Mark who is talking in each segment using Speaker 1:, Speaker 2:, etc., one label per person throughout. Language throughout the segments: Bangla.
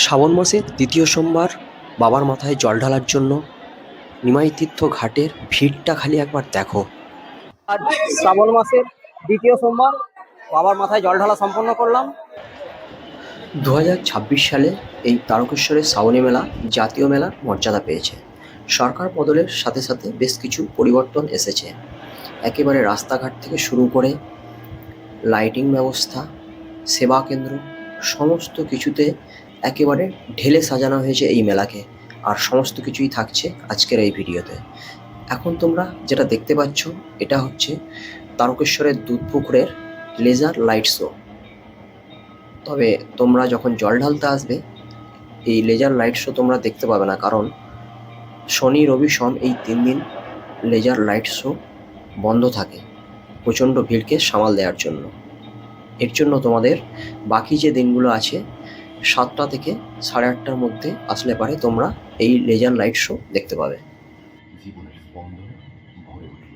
Speaker 1: শ্রাবণ মাসের দ্বিতীয় সোমবার বাবার মাথায় জল ঢালার জন্য নিমাই তীর্থ ঘাটের ভিড়টা খালি একবার দেখো।
Speaker 2: আজ শ্রাবণ মাসের দ্বিতীয় সোমবার বাবার মাথায় জল ঢালা সম্পন্ন করলাম।
Speaker 1: 2026 সালে এই তারকেশ্বরের শ্রাবণী মেলা জাতীয় মেলার মর্যাদা পেয়েছে। সরকার বদলের সাথে সাথে বেশ কিছু পরিবর্তন এসেছে। একেবারে রাস্তাঘাট থেকে শুরু করে লাইটিং ব্যবস্থা, সেবা কেন্দ্র, সমস্ত কিছুতে একেবারে ঢেলে সাজানো হয়েছে এই মেলাকে। আর সমস্ত কিছুই থাকছে আজকের এই ভিডিওতে। এখন তোমরা যেটা দেখতে পাচ্ছ এটা হচ্ছে তারকেশ্বরের দুধপুকুরের লেজার লাইট শো। তবে তোমরা যখন জল ঢালতে আসবে এই লেজার লাইট শো তোমরা দেখতে পাবে না, কারণ শনি রবি সোম এই 3 দিন লেজার লাইট শো বন্ধ থাকে প্রচণ্ড ভিড়কে সামাল দেওয়ার জন্য। এর জন্য তোমাদের বাকি যে দিনগুলো আছে 7টা থেকে 8:30টার মধ্যে আসলে পারে তোমরা এই লেজার লাইট শো দেখতে পাবে।
Speaker 3: জীবনের স্পন্দনে ভরে উঠল।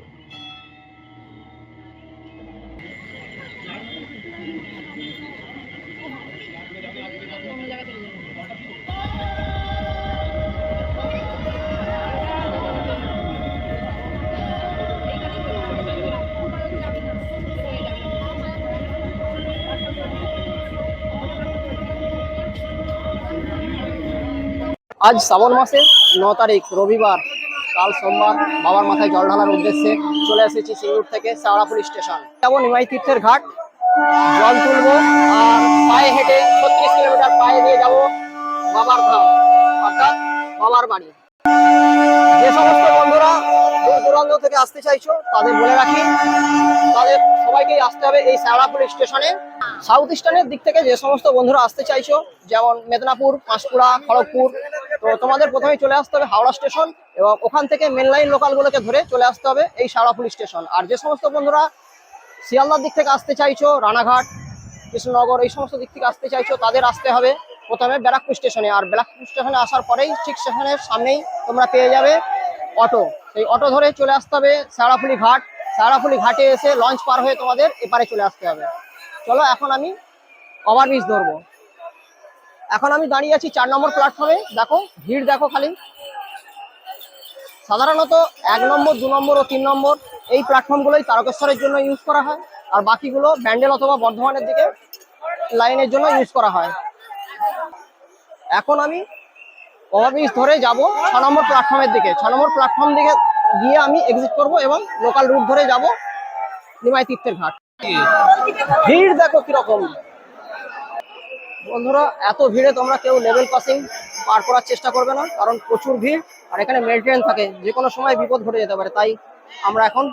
Speaker 2: আজ শ্রাবণ মাসের 9 তারিখ রবিবার, কাল সোমবার বাবার মাথায় জল ঢালার উদ্দেশ্যে চলে এসেছি সিঙ্গুর থেকে শেওড়াফুলি স্টেশন। যাবো নিমাই তীর্থের ঘাট, জল তুলবো আর পায়ে হেঁটে 36 কিলোমিটার পায়ে দিয়ে যাব বাবার ধাম অর্থাৎ বাবার বাড়ি। যে সমস্ত বন্ধুরা দূর দূরান্ত থেকে আসতে চাইছো তাদের বলে রাখি, তাদের সবাইকেই আসতে হবে এই শেওড়াফুলি স্টেশনে। সাউথ ইস্টার্নের দিক থেকে যে সমস্ত বন্ধুরা আসতে চাইছো, যেমন মেদিনীপুর, পাঁশকুড়া, খড়গপুর, তো তোমাদের প্রথমেই চলে আসতে হবে হাওড়া স্টেশন এবং ওখান থেকে মেন লাইন লোকালগুলোকে ধরে চলে আসতে হবে এই শেওড়াফুলি স্টেশন। আর যে সমস্ত বন্ধুরা শিয়ালদার দিক থেকে আসতে চাইছো, রানাঘাট, কৃষ্ণনগর এই সমস্ত দিক থেকে আসতে চাইছো, তাদের আসতে হবে প্রথমে ব্যারাকপুর স্টেশনে। আর ব্যারাকপুর স্টেশনে আসার পরেই ঠিক স্টেশনের সামনেই তোমরা পেয়ে যাবে অটো। সেই অটো ধরে চলে আসতে হবে শেওড়াফুলি ঘাট। শেওড়াফুলি ঘাটে এসে লঞ্চ পার হয়ে তোমাদের এপারে চলে আসতে হবে। চলো এখন আমি ওভারব্রিজ ধরবো। এখন আমি দাঁড়িয়ে আছি 4 নম্বর প্ল্যাটফর্মে। দেখো ভিড় দেখো খালি। সাধারণত 1 নম্বর, 2 নম্বর ও 3 নম্বর এই প্ল্যাটফর্মগুলোই তারকেশ্বরের জন্য ইউজ করা হয়, আর বাকিগুলো ব্যান্ডেল অথবা বর্ধমানের দিকে লাইনের জন্য ইউজ করা হয়। এখন আমি ওভারব্রিজ ধরে যাব 6 নম্বর প্ল্যাটফর্মের দিকে। 6 নম্বর প্ল্যাটফর্ম দিকে গিয়ে আমি এক্সিট করব এবং লোকাল রুট ধরে যাব নিমাই তীর্থের ঘাট। ভিড় দেখো কিরকম বন্ধুরা। এত ভিড়ে তোমরা কেউ লেভেল ক্রসিং পার করার চেষ্টা করবে না, কারণ প্রচুর ভিড় আর এখানে মেল ট্রেন থাকে, যে কোনো সময় বিপদ ঘটে যেতে পারে। তাই আমরা এখন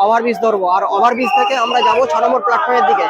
Speaker 2: ওভারব্রিজ ধরবো আর ওভারব্রিজ থেকে আমরা যাব 6 নম্বর প্ল্যাটফর্মের দিকে।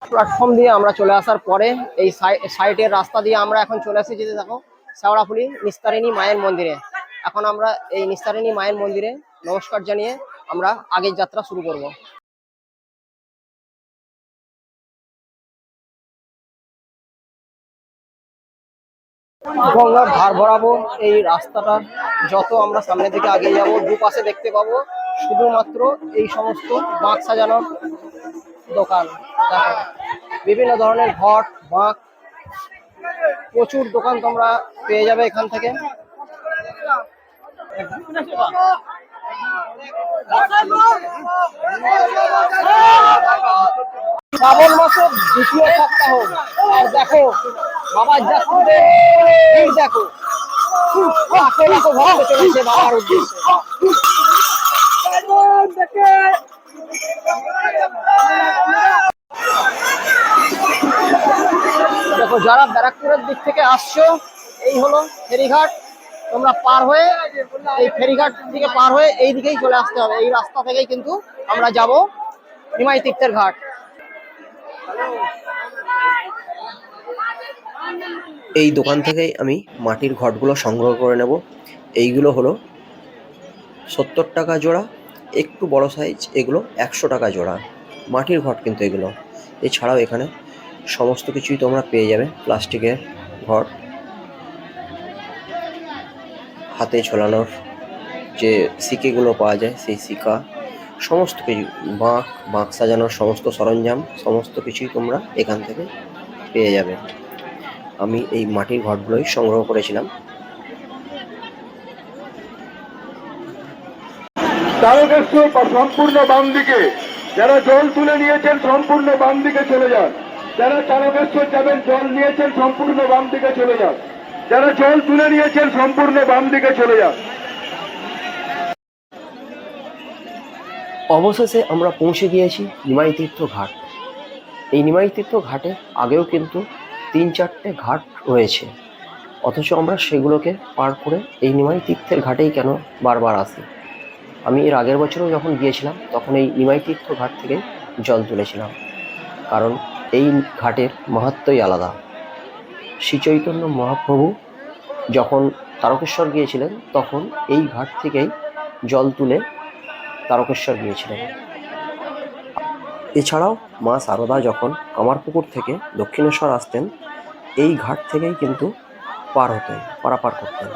Speaker 2: প্ল্যাটফর্ম দিয়ে আমরা চলে আসার পরে এই সাইডের রাস্তা দিয়ে আমরা এখন চলে এসেছি, দেখো শেওড়াফুলি নিস্তারিণী মায়ের মন্দিরে। এখন আমরা এই নিস্তারিণী মায়ের মন্দিরে নমস্কার জানিয়ে আমরা আগের যাত্রা শুরু করব। গঙ্গার ধার বরাবর এই রাস্তাটা যত আমরা সামনের দিকে এগিয়ে যাব, দুপাশে দেখতে পাবো শুধুমাত্র এই সমস্ত বাঁক সাজানোর দোকান। দেখো বিভিন্ন ধরনের ঘট, বাঁক, প্রচুর দোকান তোমরা পেয়ে যাবে এখান থেকে। শ্রাবণ মাসের দ্বিতীয় সপ্তাহ আর দেখো বাবার যাত্রীদের ভিড় দেখো। লাখো লাখো ভক্ত চলেছে বাবার উদ্দেশ্যে। দেখো যারা ব্যারাকপুরের দিক থেকে আসছো, এই হলো ফেরিঘাট। তোমরা পার হয়ে এই ফেরিঘাট থেকে পার হয়ে এই দিকেই চলে আসতে হবে। এই রাস্তা থেকেই কিন্তু আমরা যাব নিমাই তীর্থের ঘাট।
Speaker 1: এই দোকান থেকেই আমি মাটির ঘটগুলো সংগ্রহ করে নেব। এইগুলো হলো 70 টাকা জোড়া, একটু বড় সাইজ এগুলো 100 টাকা জোড়া। মাটির ঘট কিন্তু এগুলো। এছাড়াও এখানে সমস্ত কিছুই তোমরা পেয়ে যাবে, প্লাস্টিকের ঘট, হাতে ঝোলানোর যে সিকেগুলো পাওয়া যায় সেই সিকা, সমস্ত কিছু, বাঁক সাজানোর সমস্ত সরঞ্জাম, সমস্ত কিছুই তোমরা এখান থেকে পেয়ে যাবে। আমি এই মাটির ঘটগুলোই সংগ্রহ করেছিলাম।
Speaker 4: তারকেশ্বর সম্পূর্ণ বাম দিকে, যারা জল তুলে নিয়েছেন সম্পূর্ণ বাম দিকে চলে যান। যারা তারকেশ্বর যাবেন জল নিয়েছেন সম্পূর্ণ বাম দিকে চলে যান। যারা জল তুলে নিয়েছেন সম্পূর্ণ বাম দিকে চলে যান।
Speaker 1: অবশেষে আমরা পৌঁছে গিয়েছি নিমাই তীর্থ ঘাট। এই নিমাই তীর্থ ঘাটে আগেও কিন্তু 3-4টে ঘাট রয়েছে, অথচ আমরা সেগুলোকে পার করে এই নিমাই তীর্থের ঘাটেই কেন বারবার আসি। আমি এর আগের বছরও যখন গিয়েছিলাম তখন এই নিমাই তীর্থ ঘাট থেকে জল তুলেছিলাম, কারণ এই ঘাটের মাহাত্ম্যই আলাদা। শ্রী চৈতন্য মহাপ্রভু যখন তারকেশ্বর গিয়েছিলেন তখন এই ঘাট থেকেই জল তুলে তারকেশ্বর গিয়েছিলেন। এছাড়াও মা শারদা যখন কামারপুকুর থেকে দক্ষিণেশ্বর আসতেন এই ঘাট থেকেই কিন্তু পারাপার করতেন।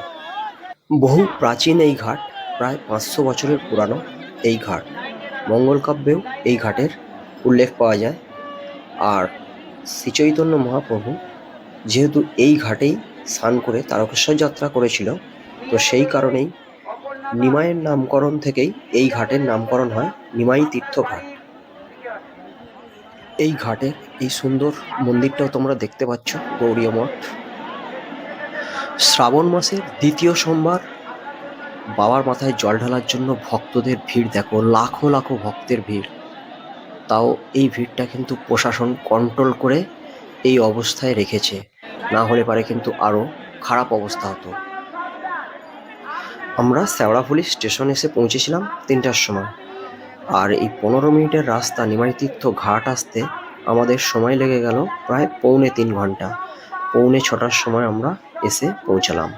Speaker 1: বহু প্রাচীন এই ঘাট, প্রায় 500 বছরের পুরানো এই ঘাট। মঙ্গলকাব্যেও এই ঘাটের উল্লেখ পাওয়া যায়। আর শ্রীচৈতন্য মহাপ্রভু যেহেতু এই ঘাটেই স্নান করে তারকেশ্বর যাত্রা করেছিল, তো সেই কারণেই নিমাইয়ের নামকরণ থেকেই এই ঘাটের নামকরণ হয় নিমাই তীর্থ ঘাট। এই ঘাটের এই সুন্দর মন্দিরটাও তোমরা দেখতে পাচ্ছ, গৌড়ীয় মঠ। শ্রাবণ মাসের দ্বিতীয় সোমবার বাবার মাথায় জল ঢালার জন্য ভক্তদের ভিড় দেখো, লাখো লাখো ভক্তের ভিড়। তাও এই ভিড়টা কিন্তু প্রশাসন কন্ট্রোল করে এই অবস্থায় রেখেছে, না হলে পারে কিন্তু আরও খারাপ অবস্থা হতো। আমরা শেওড়াফুলি স্টেশন এসে পৌঁছেছিলাম 3টার সময়, আর এই 15 মিনিটের রাস্তা নিমাই তীর্থ ঘাট আসতে আমাদের সময় লেগে গেল প্রায় 3.25 ঘন্টা। 6:45 সময় আমরা এসে পৌঁছালাম।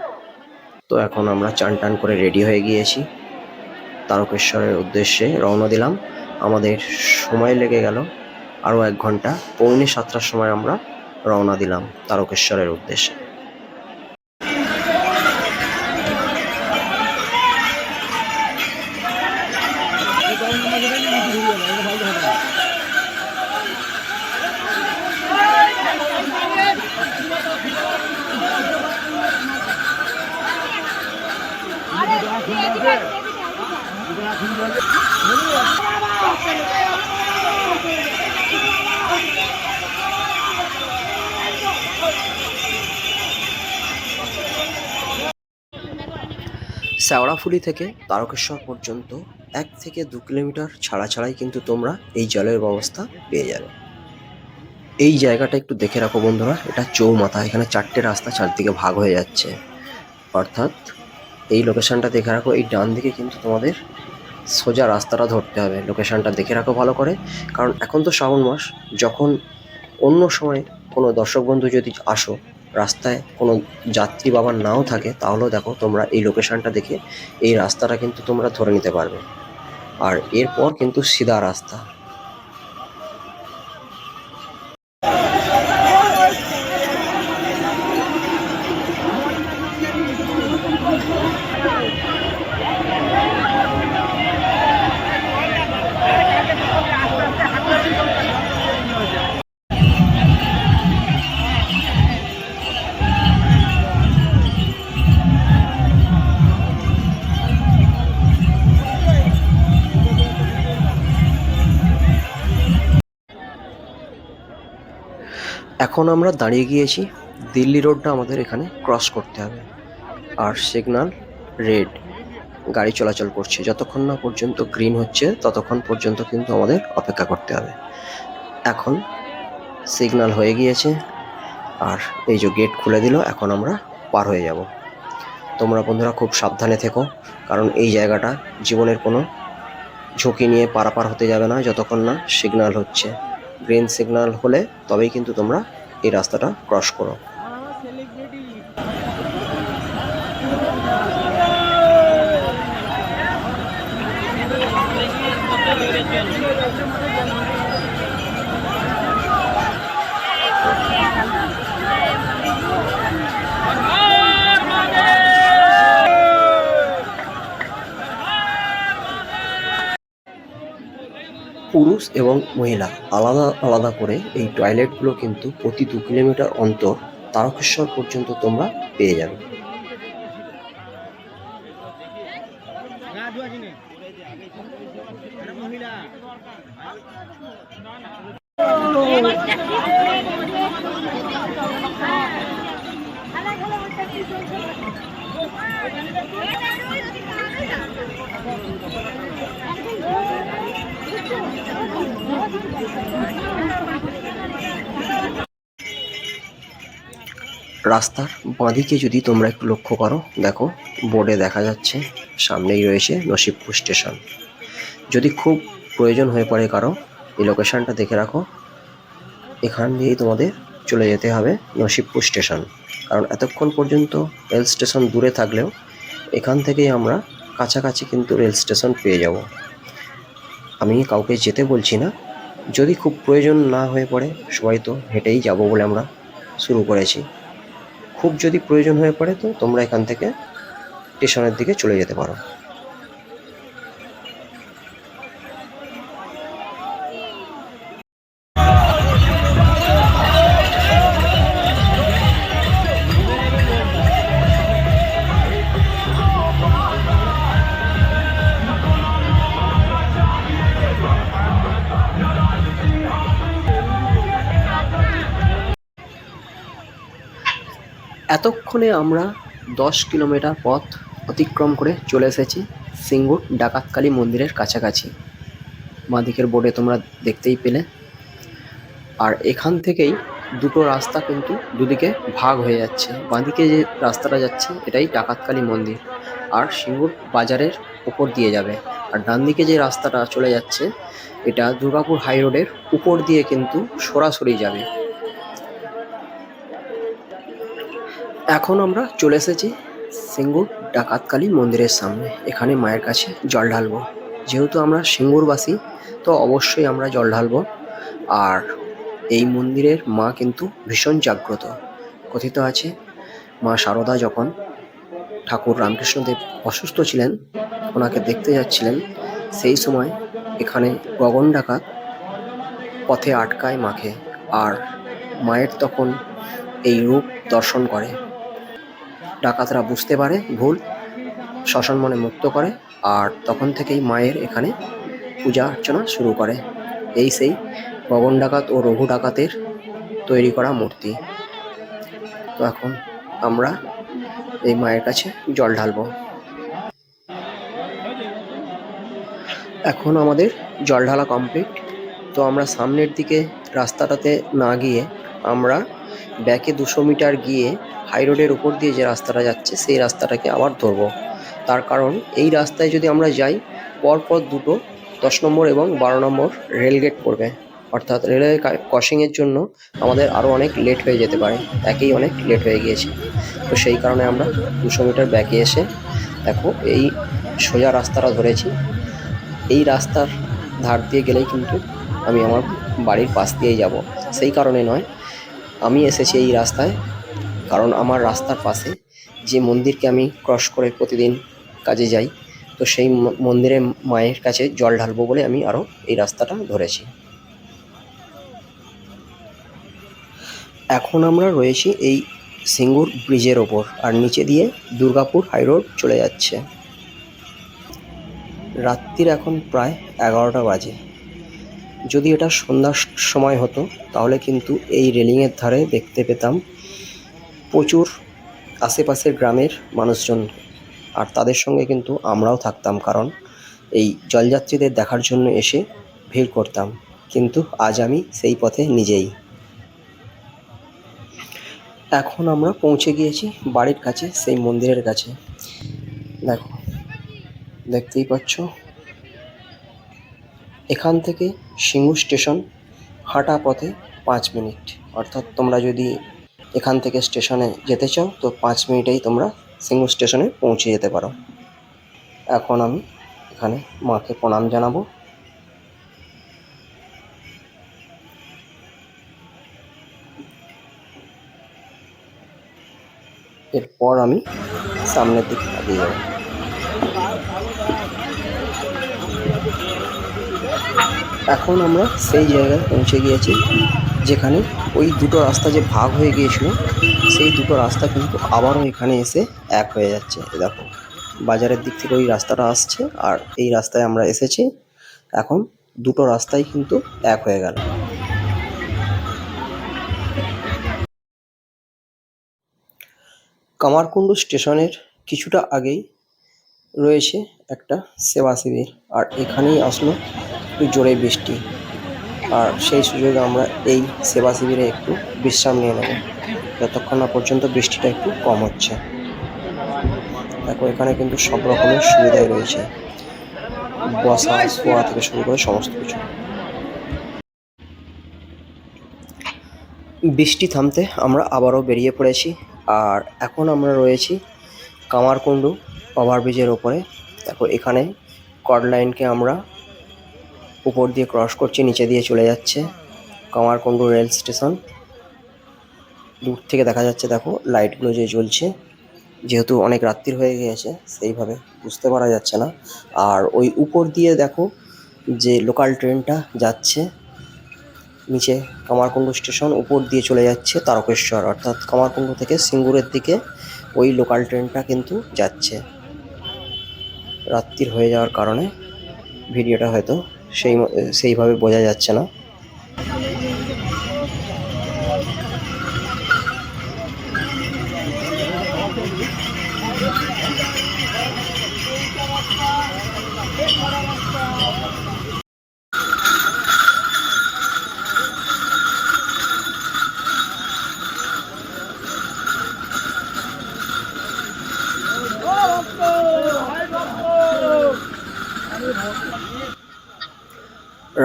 Speaker 1: তো এখন আমরা চান করে রেডি হয়ে গিয়েছি, তারকেশ্বরের উদ্দেশ্যে রওনা দিলাম। আমাদের সময় লেগে গেল আরও 1 ঘন্টা। 6:45টার সময় আমরা রওনা দিলাম তারকেশ্বরের উদ্দেশ্যে। শেওড়াফুলি থেকে তারকেশ্বর পর্যন্ত 1 থেকে 2 কিলোমিটার ছাড়াই কিন্তু তোমরা এই জলের ব্যবস্থা পেয়ে যাবে। এই জায়গাটা একটু দেখে রাখো বন্ধুরা, এটা চৌমাথা। এখানে 4টে রাস্তা চারদিকে ভাগ হয়ে যাচ্ছে, অর্থাৎ এই লোকেশনটা দেখে রাখো। এই ডান দিকে কিন্তু তোমাদের সোজা রাস্তাটা ধরতে হবে। লোকেশনটা দেখে রাখো ভালো করে, কারণ এখন তো শ্রাবণ মাস। যখন অন্য সময় কোনো দর্শক বন্ধু যদি আসো, রাস্তায় কোনো যাত্রী বাবার নাও থাকে, তাহলেও দেখো তোমরা এই লোকেশনটা দেখে এই রাস্তাটা কিন্তু তোমরা ধরে নিতে পারবে। আর এরপর কিন্তু সিধা রাস্তা। এখন আমরা দাঁড়িয়ে গিয়েছি, দিল্লি রোডটা আমাদের এখানে ক্রস করতে হবে। আর সিগন্যাল রেড, গাড়ি চলাচল করছে। যতক্ষণ না পর্যন্ত গ্রিন হচ্ছে ততক্ষণ পর্যন্ত কিন্তু আমাদের অপেক্ষা করতে হবে। এখন সিগন্যাল হয়ে গিয়েছে, আর এই যে গেট খুলে দিল, এখন আমরা পার হয়ে যাব। তোমরা বন্ধুরা খুব সাবধানে থেকো, কারণ এই জায়গাটা জীবনের কোনো ঝুঁকি নিয়ে পারাপার হতে যাবে না যতক্ষণ না সিগন্যাল হচ্ছে। গ্রিন সিগন্যাল হলে তবেই কিন্তু তোমরা এই রাস্তাটা ক্রস করো। পুরুষ এবং মহিলা আলাদা আলাদা করে এই টয়লেটগুলো কিন্তু প্রতি 2 কিলোমিটার অন্তর তারকেশ্বর পর্যন্ত তোমরা পেয়ে যাবে। রাস্তার বাঁদিকে যদি তোমরা একটু লক্ষ্য করো, দেখো বোর্ডে দেখা যাচ্ছে সামনেই রয়েছে নসিবপুর স্টেশন। যদি খুব প্রয়োজন হয়ে পড়ে কারো, এই লোকেশনটা দেখে রাখো, এখান দিয়েই তোমাদের চলে যেতে হবে নসিবপুর স্টেশন। কারণ এতক্ষণ পর্যন্ত রেল স্টেশন দূরে থাকলেও এখান থেকেই আমরা কাছাকাছি কিন্তু রেল স্টেশন পেয়ে যাব। আমি কাউকে যেতে বলছি না, যদি খুব প্রয়োজন না হয়ে পড়ে, সবাই তো হেঁটেই যাব বলে আমরা শুরু করেছি। খুব যদি প্রয়োজন হয়ে পড়ে তো তোমরা এখান থেকে স্টেশনের দিকে চলে যেতে পারো। এতক্ষণে আমরা 10 কিলোমিটার পথ অতিক্রম করে চলে এসেছি সিঙ্গুর ডাকাতকালী মন্দিরের কাছাকাছি। বাঁদিকের বোর্ডে তোমরা দেখতেই পেলে। আর এখান থেকেই দুটো রাস্তা কিন্তু দুদিকে ভাগ হয়ে যাচ্ছে। বাঁদিকে যে রাস্তাটা যাচ্ছে এটাই ডাকাতকালী মন্দির আর সিঙ্গুর বাজারের উপর দিয়ে যাবে। আর ডান দিকে যে রাস্তাটা চলে যাচ্ছে এটা দুর্গাপুর হাই রোডের উপর দিয়ে কিন্তু সরাসরি যাবে। এখন আমরা চলে এসেছি সিঙ্গুর ডাকাতকালী মন্দিরের সামনে। এখানে মায়ের কাছে জল ঢালবো। যেহেতু আমরা সিঙ্গুরবাসী তো অবশ্যই আমরা জল ঢালবো। আর এই মন্দিরের মা কিন্তু ভীষণ জাগ্রত। কথিত আছে মা শারদা যখন ঠাকুর রামকৃষ্ণদেব অসুস্থ ছিলেন, ওনাকে দেখতে যাচ্ছিলেন, সেই সময় এখানে গগন ডাকাত পথে আটকায় মাকে। আর মায়ের তখন এই রূপ দর্শন করে। ডাকাতরা বুঝতে পারে ভুল, শ্মশান মনে মুক্ত করে, আর তখন থেকেই মায়ের এখানে পূজা অর্চনা শুরু করে। এই সেই গগন ডাকাত ও রঘু ডাকাতের তৈরি করা মূর্তি। তো এখন আমরা এই মায়ের কাছে জল ঢালবো। এখন আমাদের জল ঢালা কমপ্লিট। তো আমরা সামনের দিকে রাস্তাটাতে না গিয়ে আমরা ব্যাকে 200 মিটার গিয়ে হাই রোডের উপর দিয়ে যে রাস্তাটা যাচ্ছে সেই রাস্তাটাকে আবার ধরবো। তার কারণ এই রাস্তায় যদি আমরা যাই, পরপর দুটো 10 নম্বর এবং 12 নম্বর রেলগেট পড়বে। অর্থাৎ রেলওয়ে ক্রসিংয়ের জন্য আমাদের আরও অনেক লেট হয়ে যেতে পারে। একেই অনেক লেট হয়ে গিয়েছে। তো সেই কারণে আমরা 200 মিটার ব্যাকে এসে দেখো এই সোজা রাস্তাটা ধরেছি। এই রাস্তার ধার দিয়ে গেলেই কিন্তু আমি আমার বাড়ির পাশ দিয়েই যাব। সেই কারণে নয়, আমি এসেছি এই রাস্তায় কারণ আমার রাস্তার পাশে যে মন্দিরকে আমি ক্রস করে প্রতিদিন কাজে যাই, তো সেই মন্দিরে মায়ের কাছে জল ঢালবো বলে আমি আরও এই রাস্তাটা ধরেছি। এখন আমরা রয়েছি এই সিঙ্গুর ব্রিজের ওপর, আর নিচে দিয়ে দুর্গাপুর হাই রোড চলে যাচ্ছে। রাত্রির এখন প্রায় 11টা বাজে। যদি এটা সন্ধ্যার সময় হতো তাহলে কিন্তু এই রেলিংয়ের ধারে দেখতে পেতাম প্রচুর আশেপাশের গ্রামের মানুষজন, আর তাদের সঙ্গে কিন্তু আমরাও থাকতাম। কারণ এই জলযাত্রীদের দেখার জন্য এসে ভিড় করতাম। কিন্তু আজ আমি সেই পথে নিজেই। এখন আমরা পৌঁছে গিয়েছি বাড়ির কাছে, সেই মন্দিরের কাছে। দেখো, দেখতেই পাচ্ছ এখান থেকে সিঙ্গুর স্টেশন হাঁটা পথে 5 মিনিট। অর্থাৎ তোমরা যদি এখান থেকে স্টেশনে যেতে চাও তো 5 মিনিটেই তোমরা সিঙ্গুর স্টেশনে পৌঁছে যেতে পারো। এখন আমি এখানে মাকে প্রণাম জানাবো। এরপর আমি সামনের দিকে এগিয়ে যাব। এখন আমরা সেই জায়গায় পৌঁছে গিয়েছি যেখানে ওই দুটো রাস্তা যে ভাগ হয়ে গিয়েছিল সেই দুটো রাস্তা কিন্তু আবারও এখানে এসে এক হয়ে যাচ্ছে। এই দেখো, বাজারের দিক থেকে ওই রাস্তাটা আসছে আর এই রাস্তায় আমরা এসেছি। এখন দুটো রাস্তাই কিন্তু এক হয়ে গেল। কামারকুণ্ডু স্টেশনের কিছুটা আগেই রয়েছে একটা সেবা শিবির, আর এখানেই আসলো একটু জোরে বৃষ্টি, আর সেই সুযোগে আমরা এই সেবা শিবিরে একটু বিশ্রাম নিয়ে নেব যতক্ষণ না পর্যন্ত বৃষ্টিটা একটু কম হচ্ছে। দেখো, এখানে কিন্তু সব রকমের সুবিধাই রয়েছে, বসা শোয়া থেকে শুরু করে সমস্ত কিছু। বৃষ্টি থামতে আমরা আবারও বেরিয়ে পড়েছি, আর এখন আমরা রয়েছি কামারকুণ্ডু ওভারব্রিজের ওপরে। দেখো, এখানে কর্ড লাইনকে আমরা উপর দিয়ে ক্রস করছি, নিচে দিয়ে চলে যাচ্ছে কামারকুণ্ডু রেল স্টেশন। দূর থেকে দেখা যাচ্ছে, দেখো লাইটগুলো যে জ্বলছে, যেহেতু অনেক রাত্রির হয়ে গিয়েছে সেইভাবে বুঝতে পারা যাচ্ছে না। আর ওই উপর দিয়ে দেখো যে লোকাল ট্রেনটা যাচ্ছে, নিচে কামারকুণ্ডু স্টেশন, উপর দিয়ে চলে যাচ্ছে তারকেশ্বর, অর্থাৎ কামারকুণ্ডু থেকে সিঙ্গুরের দিকে ওই লোকাল ট্রেনটা কিন্তু যাচ্ছে। রাত্রির হয়ে যাওয়ার কারণে ভিডিওটা হয়তো সেইভাবে বোঝা যাচ্ছে না।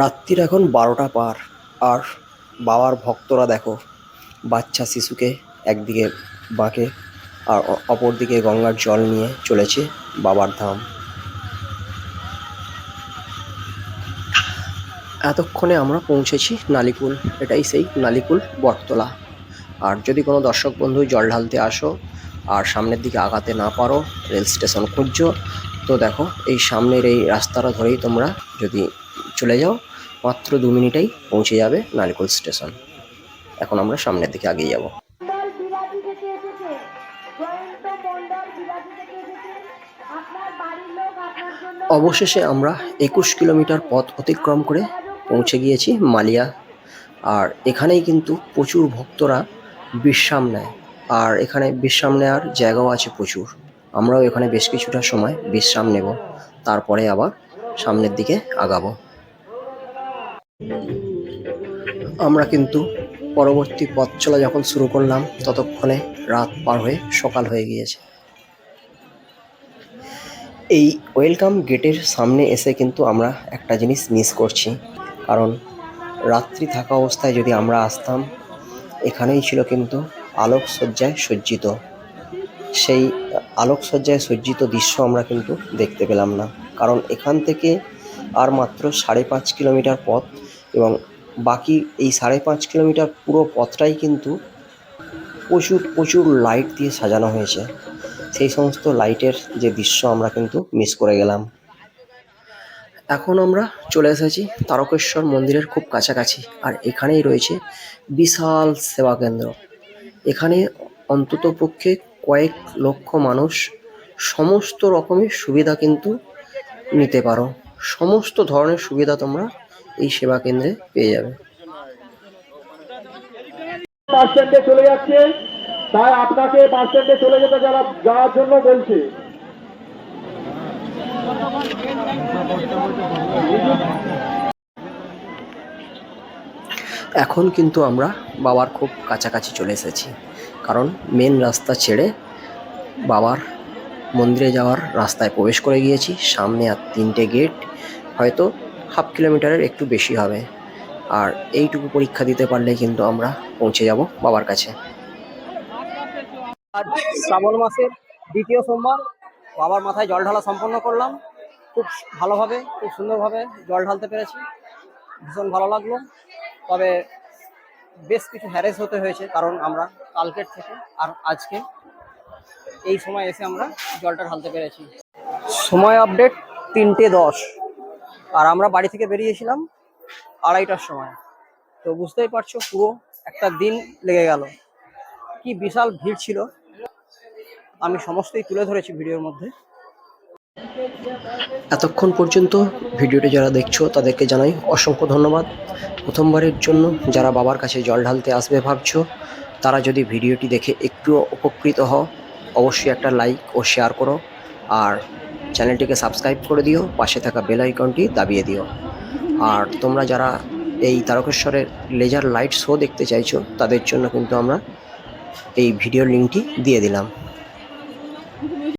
Speaker 1: রাত্রির এখন 12টা পার, আর বাবার ভক্তরা দেখো বাচ্চা শিশুকে একদিকে বাঁকে আর অপরদিকে গঙ্গার জল নিয়ে চলেছে বাবার ধাম। এতক্ষণে আমরা পৌঁছেছি নালিকুল, এটাই সেই নালিকুল বটতলা। আর যদি কোনো দর্শক বন্ধু জল ঢালতে আসো আর সামনের দিকে আগাতে না পারো, রেল স্টেশন খুঁজছো, তো দেখো এই সামনের এই রাস্তাটা ধরেই তোমরা যদি চলে যাও মাত্র 2 মিনিটেই পৌঁছে যাবে নালিকুল স্টেশন। এখন আমরা সামনের দিকে এগিয়ে যাব। অবশেষে আমরা 21 কিলোমিটার পথ অতিক্রম করে পৌঁছে গিয়েছি মালিয়া। আর এখানেই কিন্তু প্রচুর ভক্তরা বিশ্রাম নেয়, আর এখানে বিশ্রাম নেওয়ার জায়গাও আছে প্রচুর। আমরাও এখানে বেশ কিছুটা সময় বিশ্রাম নেব, তারপরে আবার সামনের দিকে আগাবো। আমরা কিন্তু পরবর্তী পথ চলা যখন শুরু করলাম ততক্ষণে রাত পার হয়ে সকাল হয়ে গিয়েছে। এই ওয়েলকাম গেটের সামনে এসে কিন্তু আমরা একটা জিনিস মিস করছি, কারণ রাত্রি থাকা অবস্থায় যদি আমরা আসতাম, এখানেই ছিল কিন্তু আলোকসজ্জায় সজ্জিত। সেই আলোকসজ্জায় সজ্জিত দৃশ্য আমরা কিন্তু দেখতে পেলাম না, কারণ এখান থেকে আর মাত্র 5.5 কিলোমিটার পথ, এবং বাকি এই 5.5 কিলোমিটার পুরো পথটাই কিন্তু প্রচুর প্রচুর লাইট দিয়ে সাজানো হয়েছে। সেই সমস্ত লাইটের যে দৃশ্য আমরা কিন্তু মিস করে গেলাম। এখন আমরা চলে এসেছি তারকেশ্বর মন্দিরের খুব কাছাকাছি, আর এখানেই রয়েছে বিশাল সেবা কেন্দ্র। এখানে অন্তত পক্ষে কয়েক লক্ষ মানুষ সমস্ত রকমের সুবিধা কিন্তু নিতে পারো। সমস্ত ধরনের সুবিধা তোমরা এই সেবা কেন্দ্রে পেয়ে যাবে।
Speaker 4: বাস স্ট্যান্ডে চলে যাচ্ছে, তাই আপনাকে বাস স্ট্যান্ডে চলে যেতে যাওয়ার জন্য বলছি।
Speaker 1: এখন কিন্তু আমরা বাবার খুব কাছাকাছি চলে এসেছি, কারণ মেন রাস্তা ছেড়ে বাবার মন্দিরে যাওয়ার রাস্তায় প্রবেশ করে গিয়েছি। সামনে আর 3টে গেট, হয়তো 1/2 কিলোমিটারের একটু বেশি হবে, আর এইটুকু পরীক্ষা দিতে পারলে কিন্তু আমরা পৌঁছে যাব বাবার কাছে।
Speaker 2: আজ শ্রাবণ মাসের দ্বিতীয় সোমবার বাবার মাথায় জল ঢালা সম্পন্ন করলাম। খুব ভালোভাবে, খুব সুন্দরভাবে জল ঢালতে পেরেছি, ভীষণ ভালো লাগলো। তবে বেশ কিছু হ্যারেস হতে হয়েছে, কারণ আমরা কালকের থেকে আর আজকে এই সময় এসে আমরা জলটা ঢালতে পেরেছি। সময় আপডেট 3:10, আর আমরা বাড়ি থেকে বেরিয়েছিলাম 2:30টার সময়। তো বুঝতেই পারছো পুরো একটা দিন লেগে গেল। কি বিশাল ভিড় ছিল, আমি সমস্তই তুলে ধরেছি ভিডিওর মধ্যে।
Speaker 1: এতক্ষণ পর্যন্ত ভিডিওটি যারা দেখছো তাদেরকে জানাই অসংখ্য ধন্যবাদ। প্রথমবারের জন্য যারা বাবার কাছে জল ঢালতে আসবে ভাবছো, তারা যদি ভিডিওটি দেখে একটু উপকৃত হও, অবশ্যই একটা লাইক ও শেয়ার করো, আর চ্যানেলটিকে সাবস্ক্রাইব করে দিও, পাশে থাকা বেল আইকনটি দাবিয়ে দিও। আর তোমরা যারা এই তারকেশ্বরের লেজার লাইট শো দেখতে চাইছো, তাদের জন্য কিন্তু আমরা এই ভিডিওর লিঙ্কটি দিয়ে দিলাম।